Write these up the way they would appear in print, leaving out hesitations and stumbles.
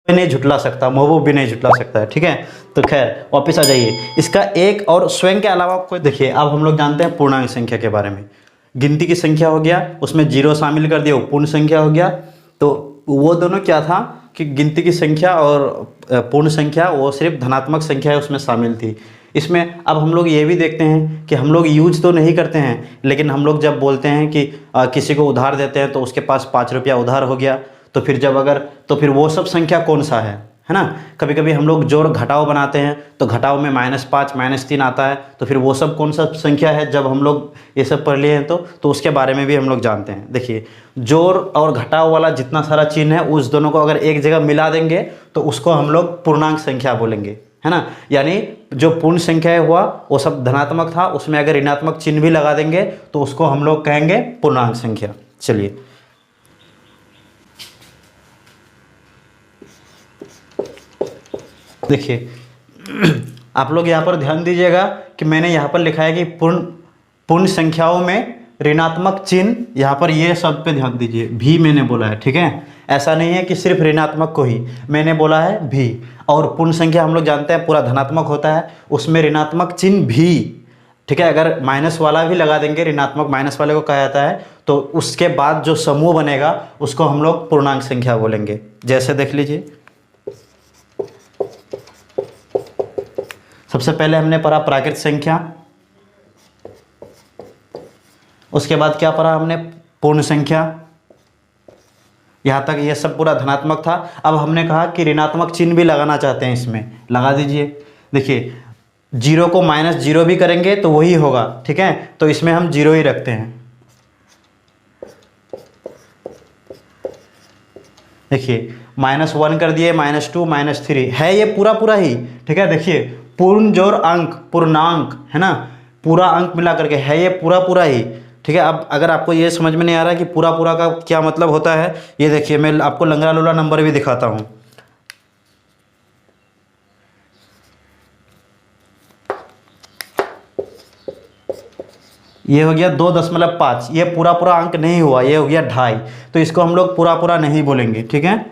कोई नहीं झुटला सकता, महबूब भी नहीं झुटला सकता है, ठीक है। तो खैर वापस आ जाइए, इसका एक और स्वयं के अलावा कोई, देखिए अब हम लोग जानते हैं पूर्णांक संख्या के बारे में। गिनती की संख्या हो गया, उसमें जीरो शामिल कर दिया, वो पूर्ण संख्या हो गया। तो वो दोनों क्या था कि गिनती की संख्या और पूर्ण संख्या वो सिर्फ धनात्मक संख्या उसमें शामिल थी। इसमें अब हम लोग ये भी देखते हैं कि हम लोग यूज तो नहीं करते हैं, लेकिन हम लोग जब बोलते हैं कि किसी को उधार देते हैं तो उसके पास 5 रुपया उधार हो गया, तो फिर जब अगर, तो फिर वो सब संख्या कौन सा है ना। कभी कभी हम लोग जोड़ घटाव बनाते हैं तो घटाव में -5 -3 आता है, तो फिर वो सब कौन सा संख्या है। जब हम लोग ये सब पढ़ लिए हैं तो उसके बारे में भी हम लोग जानते हैं। देखिए जोड़ और घटाव वाला जितना सारा चिन्ह है उस दोनों को अगर एक जगह मिला देंगे तो उसको हम लोग पूर्णांक संख्या बोलेंगे, है ना। यानी जो पूर्ण संख्या हुआ वो सब धनात्मक था, उसमें अगर ऋणात्मक चिन्ह भी लगा देंगे तो उसको हम लोग कहेंगे पूर्णांक संख्या। चलिए देखिए आप लोग यहाँ पर ध्यान दीजिएगा कि मैंने यहाँ पर लिखा है कि पूर्ण संख्याओं में ऋणात्मक चिन्ह, यहाँ पर ये शब्द पे ध्यान दीजिए, भी मैंने बोला है, ठीक है। ऐसा नहीं है कि सिर्फ ऋणात्मक को ही, मैंने बोला है भी। और पूर्ण संख्या हम लोग जानते हैं पूरा धनात्मक होता है, उसमें ऋणात्मक चिन्ह भी, ठीक है। अगर माइनस वाला भी लगा देंगे, ऋणात्मक माइनस वाले को कहा जाता है, तो उसके बाद जो समूह बनेगा उसको हम लोग पूर्णांक संख्या बोलेंगे। जैसे देख लीजिए, सबसे पहले हमने पढ़ा प्राकृत संख्या, उसके बाद क्या पढ़ा हमने, पूर्ण संख्या। यहाँ तक ये सब पूरा धनात्मक था। अब हमने कहा कि ऋणात्मक चिन्ह भी लगाना चाहते हैं, इसमें लगा दीजिए। देखिए जीरो को -0 भी करेंगे तो वही होगा, ठीक है। तो इसमें हम 0 ही रखते हैं। देखिए -1 कर दिए, -2 -3 है ये पूरा ही, ठीक है। देखिए पूर्ण जोड़ अंक, पूर्णांक, है ना, पूरा अंक मिला करके है ये पूरा ही, ठीक है। अब अगर आपको ये समझ में नहीं आ रहा कि पूरा का क्या मतलब होता है, ये देखिए मैं आपको लंगड़ा लूला नंबर भी दिखाता हूँ। ये हो गया 2.5, ये पूरा अंक नहीं हुआ, ये हो गया 2.5, तो इसको हम लोग पूरा नहीं बोलेंगे, ठीक है।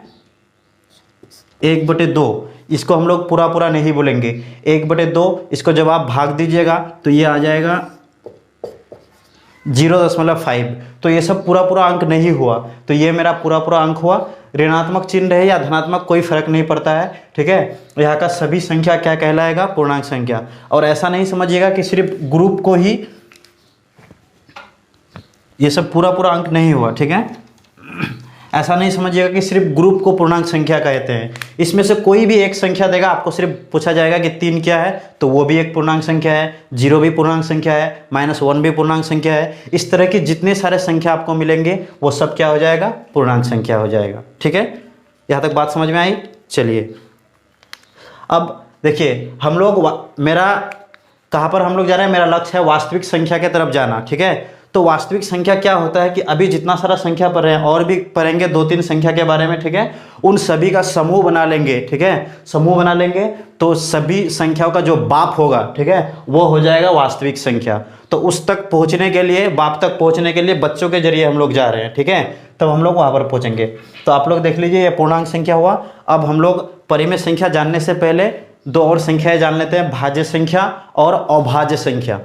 1/2 इसको हम लोग पूरा नहीं बोलेंगे। 1/2 इसको जब आप भाग दीजिएगा तो ये आ जाएगा 0.5, तो ये सब पूरा अंक नहीं हुआ, तो ये मेरा पूरा अंक हुआ। ऋणात्मक चिन्ह रहे या धनात्मक कोई फर्क नहीं पड़ता है, ठीक है। यहाँ का सभी संख्या क्या कहलाएगा, पूर्णांक संख्या। और ऐसा नहीं समझिएगा कि सिर्फ ग्रुप को ही ये सब पूरा अंक नहीं हुआ, ठीक है। ऐसा नहीं समझिएगा कि सिर्फ ग्रुप को पूर्णांक संख्या कहते हैं। इसमें से कोई भी एक संख्या देगा, आपको सिर्फ पूछा जाएगा कि 3 क्या है, तो वो भी एक पूर्णांक संख्या है, 0 भी पूर्णांक संख्या है, -1 भी पूर्णांक संख्या है। इस तरह की जितने सारे संख्या आपको मिलेंगे वो सब क्या हो जाएगा, पूर्णांक संख्या हो जाएगा, ठीक है। यहाँ तक बात समझ में आई। चलिए अब देखिए हम लोग मेरा कहाँ पर हम लोग जा रहे हैं, मेरा लक्ष्य है वास्तविक संख्या के तरफ जाना, ठीक है। तो वास्तविक संख्या क्या होता है कि अभी जितना सारा संख्या पढ़ रहे हैं और भी पढ़ेंगे 2-3 संख्या के बारे में, ठीक है। उन सभी का समूह बना लेंगे, ठीक है। समूह बना लेंगे तो सभी संख्याओं का जो बाप होगा, ठीक है, वो हो जाएगा वास्तविक संख्या। तो उस तक पहुंचने के लिए, बाप तक पहुंचने के लिए बच्चों के जरिए हम लोग जा रहे हैं, ठीक है। तब हम लोग वहाँ पर पहुँचेंगे। तो आप लोग देख लीजिए ये पूर्णांक संख्या हुआ। अब हम लोग परिमेय संख्या जानने से पहले 2 और संख्याएं जान लेते हैं, भाज्य संख्या और अभाज्य संख्या।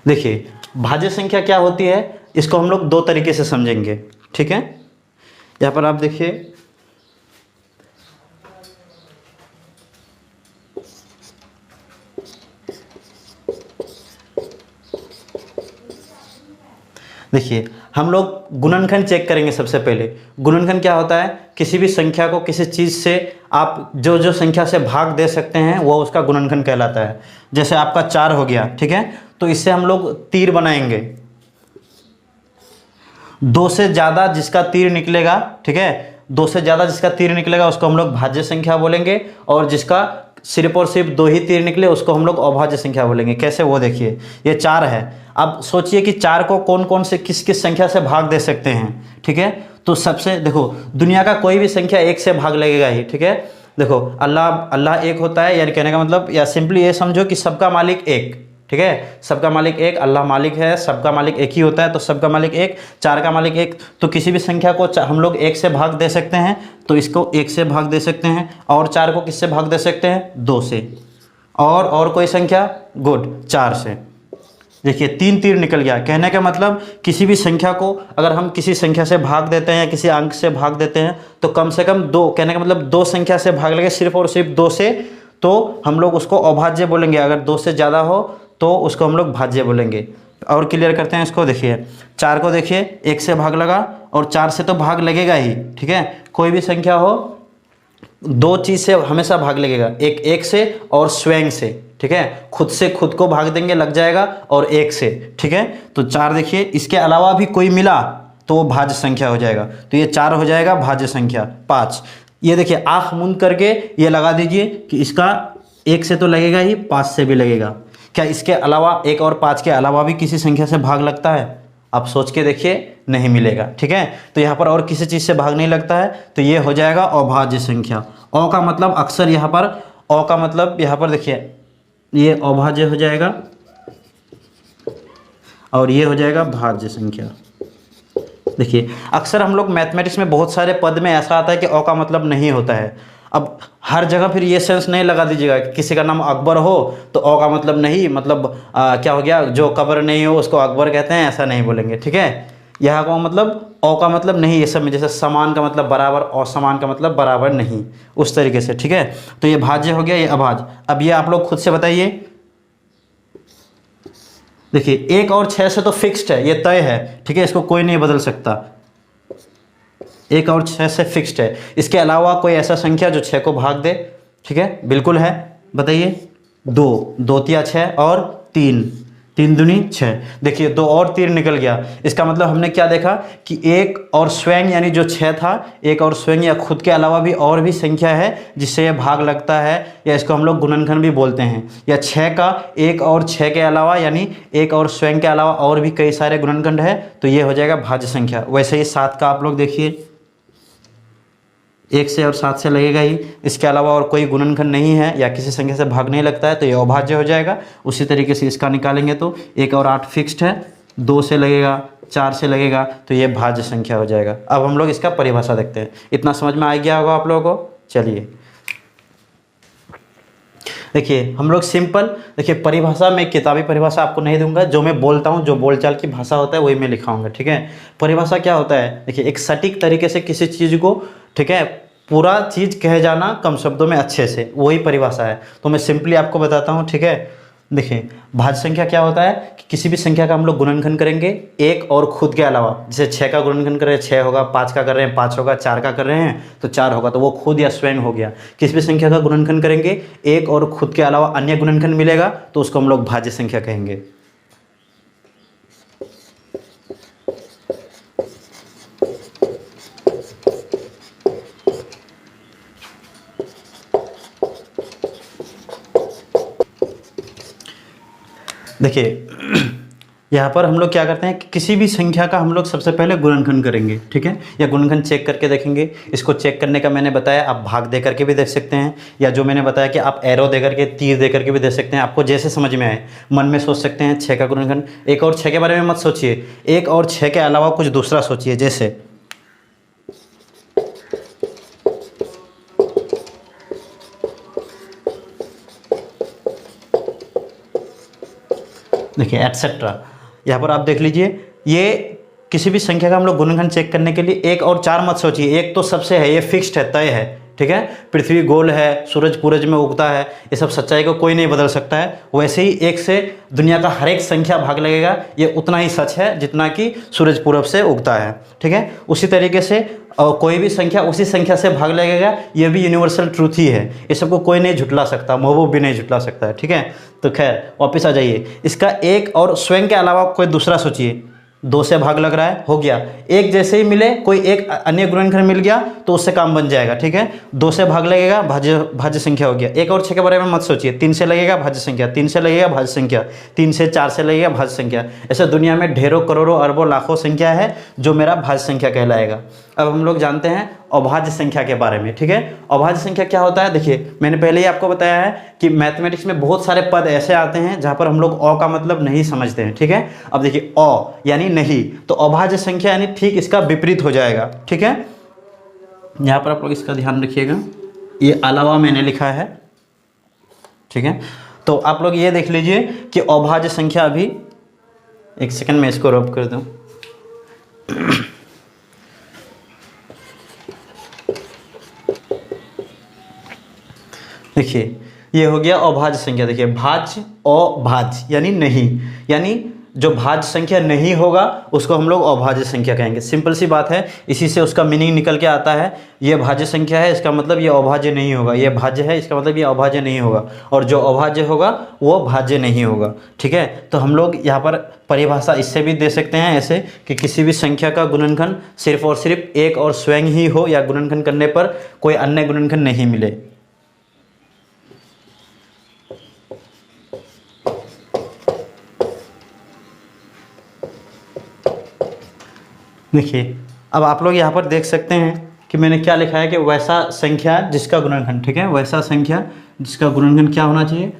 देखिए भाज्य संख्या क्या होती है, इसको हम लोग 2 तरीके से समझेंगे, ठीक है। यहाँ पर आप देखिए, हम लोग गुणनखंड चेक करेंगे। सबसे पहले गुणनखंड क्या होता है, किसी भी संख्या को किसी चीज़ से आप जो संख्या से भाग दे सकते हैं वो उसका गुणनखंड कहलाता है। जैसे आपका 4 हो गया, ठीक है, तो इससे हम लोग तीर बनाएंगे। 2 से ज़्यादा जिसका तीर निकलेगा, ठीक है, 2 से ज़्यादा जिसका तीर निकलेगा उसको हम लोग भाज्य संख्या बोलेंगे, और जिसका सिर्फ और सिर्फ 2 ही तीर निकले उसको हम लोग अभाज्य संख्या बोलेंगे। कैसे, वो देखिए, ये 4 है। अब सोचिए कि 4 को कौन कौन से किस किस संख्या से भाग दे सकते हैं, ठीक है। तो सबसे देखो, दुनिया का कोई भी संख्या 1 से भाग लगेगा ही, ठीक है। देखो अल्लाह एक होता है, यानी कहने का मतलब, या सिंपली ये समझो कि सबका मालिक एक, ठीक है। सबका मालिक एक, अल्लाह मालिक है, सबका मालिक एक ही होता है, तो सबका मालिक एक, 4 का मालिक एक। तो किसी भी संख्या को हम लोग 1 से भाग दे सकते हैं, तो इसको 1 से भाग दे सकते हैं। और 4 को किससे भाग दे सकते हैं? 2 से। और कोई संख्या? गुड, 4 से। देखिए 3 तीर निकल गया। कहने का मतलब किसी भी संख्या को अगर हम किसी संख्या से भाग देते हैं या किसी अंक से भाग देते हैं तो कम से कम 2, कहने का मतलब 2 संख्या से भाग लेंगे, सिर्फ और सिर्फ 2 से, तो हम लोग उसको अभाज्य बोलेंगे। अगर 2 से ज़्यादा हो तो उसको हम लोग भाज्य बोलेंगे। और क्लियर करते हैं इसको। देखिए 4 को देखिए 1 से भाग लगा और 4 से तो भाग लगेगा ही, ठीक है। कोई भी संख्या हो 2 चीज़ से हमेशा भाग लगेगा, एक 1 से और स्वयं से, ठीक है। खुद से खुद को भाग देंगे लग जाएगा और 1 से, ठीक है। तो 4 देखिए, इसके अलावा भी कोई मिला तो वो भाज्य संख्या हो जाएगा, तो ये 4 हो जाएगा भाज्य संख्या। 5, ये देखिए आँख मूंद करके ये लगा दीजिए कि इसका 1 से तो लगेगा ही, 5 से भी लगेगा। क्या इसके अलावा 1 और 5 के अलावा भी किसी संख्या से भाग लगता है? आप सोच के देखिए, नहीं मिलेगा, ठीक है। तो यहाँ पर और किसी चीज़ से भाग नहीं लगता है, तो ये हो जाएगा अभाज्य संख्या। अ का मतलब अक्सर यहाँ पर, अ का मतलब यहाँ पर देखिए ये अभाज्य हो जाएगा और ये हो जाएगा भाज्य संख्या। देखिए अक्सर हम लोग मैथमेटिक्स में बहुत सारे पद में ऐसा आता है कि अ का मतलब नहीं होता है। अब हर जगह फिर ये सेंस नहीं लगा दीजिएगा कि किसी का नाम अकबर हो तो अ का मतलब नहीं, मतलब क्या हो गया, जो कब्र नहीं हो उसको अकबर कहते हैं, ऐसा नहीं बोलेंगे, ठीक है। यहाँ का मतलब अ का मतलब नहीं, ये सब में जैसे समान का मतलब बराबर, असमान का मतलब बराबर नहीं, उस तरीके से, ठीक है। तो ये भाज्य हो गया, ये अभाज्य। अब ये आप लोग खुद से बताइए। देखिए 1 और 6 से तो फिक्स्ड है, ये तय है, ठीक है, इसको कोई नहीं बदल सकता। 1 और 6 से फिक्स्ड है। इसके अलावा कोई ऐसा संख्या जो 6 को भाग दे? ठीक है, बिल्कुल है, बताइए। 2, 2 तिया 6 और 3, 3 दूनी 6। देखिए 2 और तीर निकल गया। इसका मतलब हमने क्या देखा कि 1 और स्वयं यानी जो 6 था, 1 और स्वयं या खुद के अलावा भी और भी संख्या है जिससे ये भाग लगता है, या इसको हम लोग गुणनखंड भी बोलते हैं। या 6 का 1 और 6 के अलावा यानी 1 और स्वयं के अलावा और भी कई सारे गुणनखंड है, तो ये हो जाएगा भाज्य संख्या। वैसे ही 7 का आप लोग देखिए 1 से और 7 से लगेगा ही, इसके अलावा और कोई गुणनखंड नहीं है या किसी संख्या से भाग नहीं लगता है, तो ये अभाज्य हो जाएगा। उसी तरीके से इसका निकालेंगे तो 1 और 8 फिक्स्ड है, 2 से लगेगा, 4 से लगेगा, तो ये भाज्य संख्या हो जाएगा। अब हम लोग इसका परिभाषा देखते हैं। इतना समझ में आ गया होगा आप लोगों को। चलिए देखिए हम लोग सिंपल, देखिए परिभाषा में किताबी परिभाषा आपको नहीं दूंगा, जो मैं बोलता हूँ, जो बोलचाल की भाषा होता है वही मैं लिखाऊंगा, ठीक है। परिभाषा क्या होता है? देखिए एक सटीक तरीके से किसी चीज़ को, ठीक है, पूरा चीज़ कहे जाना कम शब्दों में अच्छे से, वही परिभाषा है। तो मैं सिंपली आपको बताता हूँ, ठीक है। देखिए भाज्य संख्या क्या होता है कि किसी भी संख्या का हम लोग गुणनखंड करेंगे 1 और खुद के अलावा। जैसे 6 का गुणनखंड करें 6 होगा, 5 का कर रहे हैं 5 होगा, 4 का कर रहे हैं तो 4 होगा, तो वो खुद या स्वयं हो गया। किसी भी संख्या का गुणनखंड करेंगे 1 और खुद के अलावा अन्य गुणनखंड मिलेगा तो उसको हम लोग भाज्य संख्या कहेंगे। देखिए यहाँ पर हम लोग क्या करते हैं कि किसी भी संख्या का हम लोग सबसे पहले गुणनखंड करेंगे, ठीक है, या गुणनखंड चेक करके देखेंगे। इसको चेक करने का मैंने बताया, आप भाग दे करके भी देख सकते हैं, या जो मैंने बताया कि आप एरो दे करके, तीर दे करके भी दे सकते हैं। आपको जैसे समझ में आए मन में सोच सकते हैं 6 का गुणनखंड। 1 और 6 के बारे में मत सोचिए, 1 और 6 के अलावा कुछ दूसरा सोचिए। जैसे देखिए एटसेट्रा, यहाँ पर आप देख लीजिए। ये किसी भी संख्या का हम लोग गुणनखंड चेक करने के लिए 1 और 4 मत सोचिए, 1 तो सबसे है, ये फिक्स्ड है, तय है, ठीक है। पृथ्वी गोल है, सूरज पूरज में उगता है, ये सब सच्चाई को कोई नहीं बदल सकता है। वैसे ही 1 से दुनिया का हर एक संख्या भाग लगेगा, ये उतना ही सच है जितना कि सूरज पूरब से उगता है, ठीक है। उसी तरीके से कोई भी संख्या उसी संख्या से भाग लगेगा, ये भी यूनिवर्सल ट्रूथ ही है, ये सबको कोई नहीं झुटला सकता, महबूब भी नहीं झुटला सकता है, ठीक है। तो खैर वापस आ जाइए, इसका 1 और स्वयं के अलावा कोई दूसरा सोचिए। 2 से भाग लग रहा है, हो गया। 1 जैसे ही मिले कोई एक अन्य गुणनखंड मिल गया तो उससे काम बन जाएगा, ठीक है। 2 से भाग लगेगा, भाज्य संख्या हो गया। 1 और 6 के बारे में मत सोचिए, 3 से लगेगा भाज्य संख्या, 3 से लगेगा भाज्य संख्या, 3 से 4 से लगेगा भाज्य संख्या। ऐसे दुनिया में ढेरों करोड़ों अरबों लाखों संख्या है जो मेरा भाज्य संख्या कहलाएगा। अब हम लोग जानते हैं अभाज्य संख्या के बारे में, ठीक है। अभाज्य संख्या क्या होता है, देखिए मैंने पहले ही आपको बताया है कि मैथमेटिक्स में बहुत सारे पद ऐसे आते हैं जहाँ पर हम लोग अ का मतलब नहीं समझते हैं, ठीक है। अब देखिए अ यानी नहीं, तो अभाज्य संख्या यानी ठीक इसका विपरीत हो जाएगा, ठीक है। यहाँ पर आप लोग इसका ध्यान रखिएगा, ये अलावा मैंने लिखा है, ठीक है। तो आप लोग ये देख लीजिए कि अभाज्य संख्या, अभी एक सेकंड में इसको रब कर दूं। देखिए ये हो गया अभाज्य संख्या। देखिए भाज्य अभाज्य यानी नहीं, यानी जो भाज्य संख्या नहीं होगा उसको हम लोग अभाज्य संख्या कहेंगे। सिंपल सी बात है, इसी से उसका मीनिंग निकल के आता है। ये भाज्य संख्या है, इसका मतलब ये अभाज्य नहीं होगा। ये भाज्य है, इसका मतलब ये अभाज्य नहीं होगा। और जो अभाज्य होगा वो भाज्य नहीं होगा, ठीक है। तो हम लोग यहाँ पर परिभाषा इससे भी दे सकते हैं ऐसे कि किसी भी संख्या का गुणनखंड सिर्फ और सिर्फ एक और स्वयं ही हो, या गुणनखंड करने पर कोई अन्य गुणनखंड नहीं मिले। देखिए अब आप लोग यहाँ पर देख सकते हैं कि मैंने क्या लिखा है कि वैसा संख्या जिसका गुणनखंड, ठीक है, वैसा संख्या जिसका गुणनखंड क्या होना चाहिए,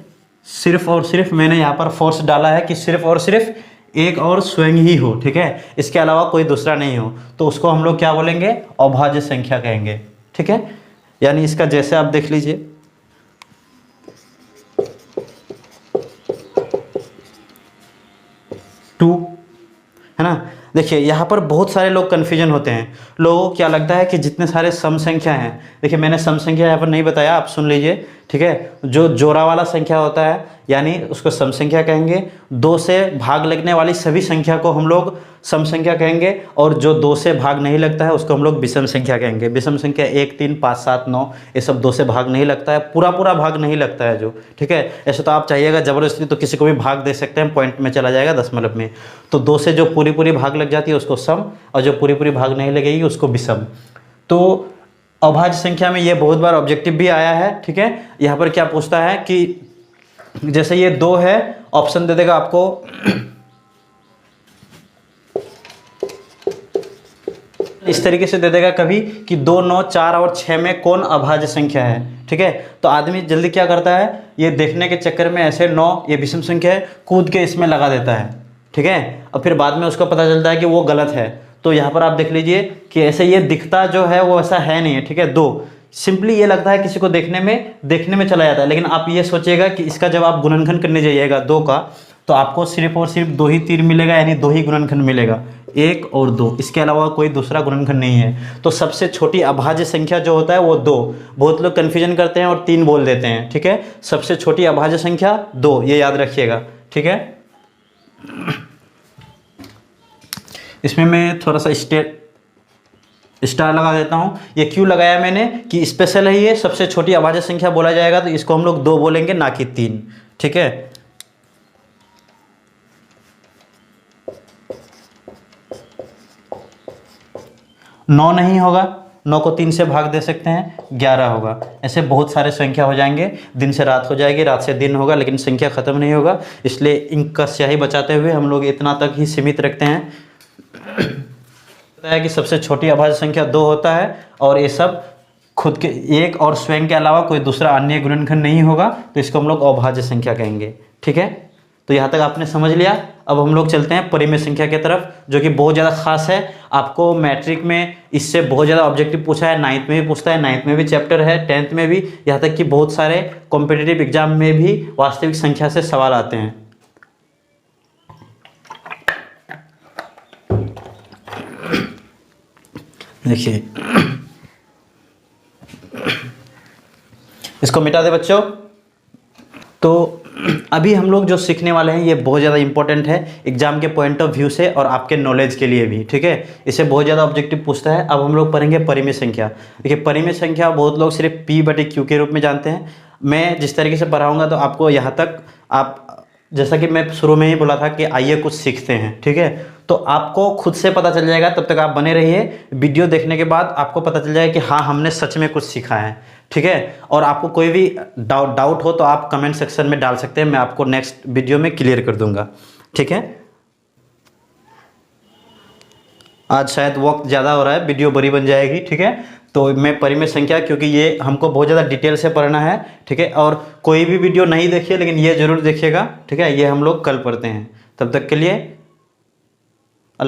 सिर्फ और सिर्फ, मैंने यहाँ पर फोर्स डाला है कि सिर्फ और सिर्फ एक और स्वयं ही हो, ठीक है, इसके अलावा कोई दूसरा नहीं हो, तो उसको हम लोग क्या बोलेंगे, अभाज्य संख्या कहेंगे, ठीक है। यानी इसका जैसे आप देख लीजिए, टू, है ना। देखिए यहाँ पर बहुत सारे लोग कन्फ्यूजन होते हैं। लोगों को क्या लगता है कि जितने सारे सम संख्या हैं, देखिए मैंने सम संख्या यहाँ पर नहीं बताया, आप सुन लीजिए, ठीक है। जो जोड़ा वाला संख्या होता है यानी उसको सम संख्या कहेंगे। 2 से भाग लगने वाली सभी संख्या को हम लोग सम संख्या कहेंगे, और जो 2 से भाग नहीं लगता है उसको हम लोग विषम संख्या कहेंगे। विषम संख्या 1, 3, 5, 7, 9 ये सब 2 से भाग नहीं लगता है, पूरा पूरा भाग नहीं लगता है जो, ठीक है। ऐसे तो आप चाहिएगा ज़बरदस्ती तो किसी को भी भाग दे सकते हैं, पॉइंट में चला जाएगा, दशमलव में। तो 2 से जो पूरी पूरी भाग लग जाती है उसको सम, और जो पूरी पूरी भाग नहीं लगेगी उसको विषम। तो अभाज्य संख्या में ये बहुत बार ऑब्जेक्टिव भी आया है, ठीक है। यहाँ पर क्या पूछता है कि जैसे ये 2 है, ऑप्शन दे देगा आपको इस तरीके से दे देगा कभी कि 2, 9, 4 और 6 में कौन अभाज्य संख्या है, ठीक है। तो आदमी जल्दी क्या करता है, ये देखने के चक्कर में ऐसे 9 ये विषम संख्या है, कूद के इसमें लगा देता है, ठीक है। और फिर बाद में उसको पता चलता है कि वो गलत है। तो यहाँ पर आप देख लीजिए कि ऐसे ये दिखता जो है वो ऐसा है नहीं है, ठीक है। 2 सिंपली ये लगता है किसी को देखने में चला जाता है, लेकिन आप ये सोचिएगा कि इसका जब आप गुणनखंड करने जाइएगा 2 का, तो आपको सिर्फ और सिर्फ 2 ही तीर मिलेगा, यानी 2 ही गुणनखंड मिलेगा, 1 और 2, इसके अलावा कोई दूसरा गुणनखंड नहीं है। तो सबसे छोटी अभाज्य संख्या जो होता है वो 2। बहुत लोग कन्फ्यूजन करते हैं और 3 बोल देते हैं, ठीक है। सबसे छोटी अभाज्य संख्या 2, ये याद रखिएगा, ठीक है। इसमें मैं थोड़ा सा स्टार लगा देता हूँ। ये क्यों लगाया मैंने कि स्पेशल है, ये सबसे छोटी अभाज्य संख्या बोला जाएगा तो इसको हम लोग 2 बोलेंगे, ना कि 3, ठीक है। नौ नहीं होगा, 9 को 3 से भाग दे सकते हैं, 11 होगा। ऐसे बहुत सारे संख्या हो जाएंगे, दिन से रात हो जाएगी, रात से दिन होगा, लेकिन संख्या खत्म नहीं होगा। इसलिए इंक का स्याही बचाते हुए हम लोग इतना तक ही सीमित रखते हैं। पता है कि सबसे छोटी अभाज्य संख्या 2 होता है, और ये सब खुद के एक और स्वयं के अलावा कोई दूसरा अन्य गुणनखंड नहीं होगा, तो इसको हम लोग अभाज्य संख्या कहेंगे, ठीक है। तो यहाँ तक आपने समझ लिया। अब हम लोग चलते हैं परिमेय संख्या की तरफ, जो कि बहुत ज़्यादा खास है। आपको मैट्रिक में इससे बहुत ज़्यादा ऑब्जेक्टिव पूछा है, 9th में भी पूछता है, 9th में भी चैप्टर है, 10th में भी, यहाँ तक कि बहुत सारे कॉम्पिटिटिव एग्जाम में भी वास्तविक संख्या से सवाल आते हैं। देखिए इसको मिटा दे बच्चों। तो अभी हम लोग जो सीखने वाले हैं ये बहुत ज़्यादा इंपॉर्टेंट है एग्जाम के पॉइंट ऑफ व्यू से और आपके नॉलेज के लिए भी, ठीक है। इसे बहुत ज़्यादा ऑब्जेक्टिव पूछता है। अब हम लोग पढ़ेंगे परिमेय संख्या। देखिए परिमेय संख्या बहुत लोग सिर्फ P/Q के रूप में जानते हैं। मैं जिस तरीके से पढ़ाऊँगा तो आपको यहाँ तक, आप जैसा कि मैं शुरू में ही बोला था कि आइए कुछ सीखते हैं, ठीक है। तो आपको खुद से पता चल जाएगा, तब तक आप बने रहिए। वीडियो देखने के बाद आपको पता चल जाएगा कि हाँ हमने सच में कुछ सीखा है, ठीक है। और आपको कोई भी डाउट हो तो आप कमेंट सेक्शन में डाल सकते हैं, मैं आपको नेक्स्ट वीडियो में क्लियर कर दूंगा, ठीक है। आज शायद वक्त ज़्यादा हो रहा है, वीडियो बड़ी बन जाएगी, ठीक है। तो मैं परिमेय संख्या, क्योंकि ये हमको बहुत ज़्यादा डिटेल से पढ़ना है, ठीक है। और कोई भी वीडियो नहीं देखिए, लेकिन ये ज़रूर देखिएगा, ठीक है। ये हम लोग कल पढ़ते हैं। तब तक के लिए